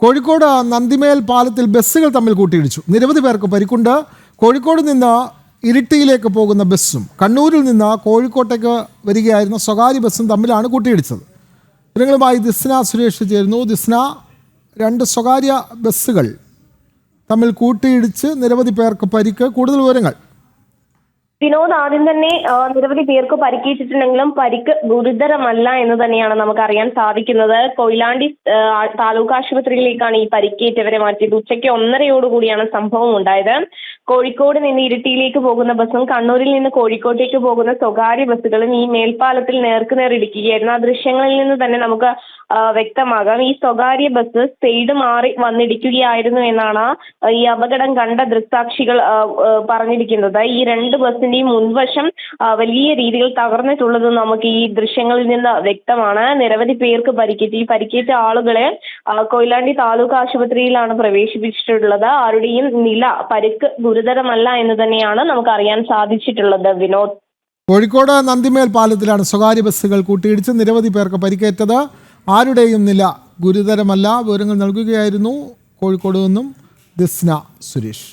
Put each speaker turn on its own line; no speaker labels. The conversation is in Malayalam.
കോഴിക്കോട് നന്ദിമേൽ പാലത്തിൽ ബസ്സുകൾ തമ്മിൽ കൂട്ടിയിടിച്ചു. നിരവധി പേർക്ക് പരിക്കുണ്ട്. കോഴിക്കോട് നിന്ന് ഇരിട്ടിയിലേക്ക് പോകുന്ന ബസ്സും കണ്ണൂരിൽ നിന്ന് കോഴിക്കോട്ടേക്ക് വരികയായിരുന്ന സ്വകാര്യ ബസ്സും തമ്മിലാണ് കൂട്ടിയിടിച്ചത്. വിവരങ്ങളുമായി ദിസ്ന സുരേഷ് ചേരുന്നു. ദിസ്ന, രണ്ട് സ്വകാര്യ ബസ്സുകൾ തമ്മിൽ കൂട്ടിയിടിച്ച് നിരവധി പേർക്ക് പരിക്ക്. കൂടുതൽ വിവരങ്ങൾ.
വിനോദ്, ആദ്യം തന്നെ നിരവധി പേർക്ക് പരിക്കേറ്റിട്ടുണ്ടെങ്കിലും പരിക്ക് ഗുരുതരമല്ല എന്ന് തന്നെയാണ് നമുക്ക് അറിയാൻ സാധിക്കുന്നത്. കൊയിലാണ്ടി താലൂക്ക് ആശുപത്രിയിലേക്കാണ് ഈ പരിക്കേറ്റവരെ മാറ്റിയത്. ഉച്ചയ്ക്ക് 1:30 സംഭവം ഉണ്ടായത്. കോഴിക്കോട് നിന്ന് ഇരിട്ടിയിലേക്ക് പോകുന്ന ബസ്സും കണ്ണൂരിൽ നിന്ന് കോഴിക്കോട്ടേക്ക് പോകുന്ന സ്വകാര്യ ബസ്സുകളും ഈ മേൽപ്പാലത്തിൽ നേർക്കുനേർ ഇടിക്കുകയായിരുന്നു. ആ ദൃശ്യങ്ങളിൽ നിന്ന് തന്നെ നമുക്ക് വ്യക്തമാകാം. ഈ സ്വകാര്യ ബസ് സൈഡ് മാറി വന്നിടിക്കുകയായിരുന്നു എന്നാണ് ഈ അപകടം കണ്ട ദൃക്സാക്ഷികൾ പറഞ്ഞിരിക്കുന്നത്. ഈ രണ്ട് ബസ്സിന്റെയും മുൻവശം വലിയ രീതിയിൽ തകർന്നിട്ടുള്ളത് നമുക്ക് ഈ ദൃശ്യങ്ങളിൽ നിന്ന് വ്യക്തമാണ്. നിരവധി പേർക്ക് പരിക്കേറ്റു. ഈ പരിക്കേറ്റ ആളുകളെ കൊയിലാണ്ടി താലൂക്ക് ആശുപത്രിയിലാണ് പ്രവേശിപ്പിച്ചിട്ടുള്ളത്. ആരുടെയും നില പരിക്ക് ഗുരുതരമല്ല എന്ന് തന്നെയാണ് നമുക്ക് അറിയാൻ സാധിച്ചിട്ടുള്ളത്. വിനോദ്,
കോഴിക്കോട് നന്ദിമേൽ പാലത്തിലാണ് സ്വകാര്യ ബസ്സുകൾ കൂട്ടിയിടിച്ച് നിരവധി പേർക്ക് പരിക്കേറ്റത്. ആരുടെയും നില ഗുരുതരമല്ല. വിവരങ്ങൾ നൽകുകയായിരുന്നു കോഴിക്കോട് നിന്നും ദിസ്ന സുരേഷ്.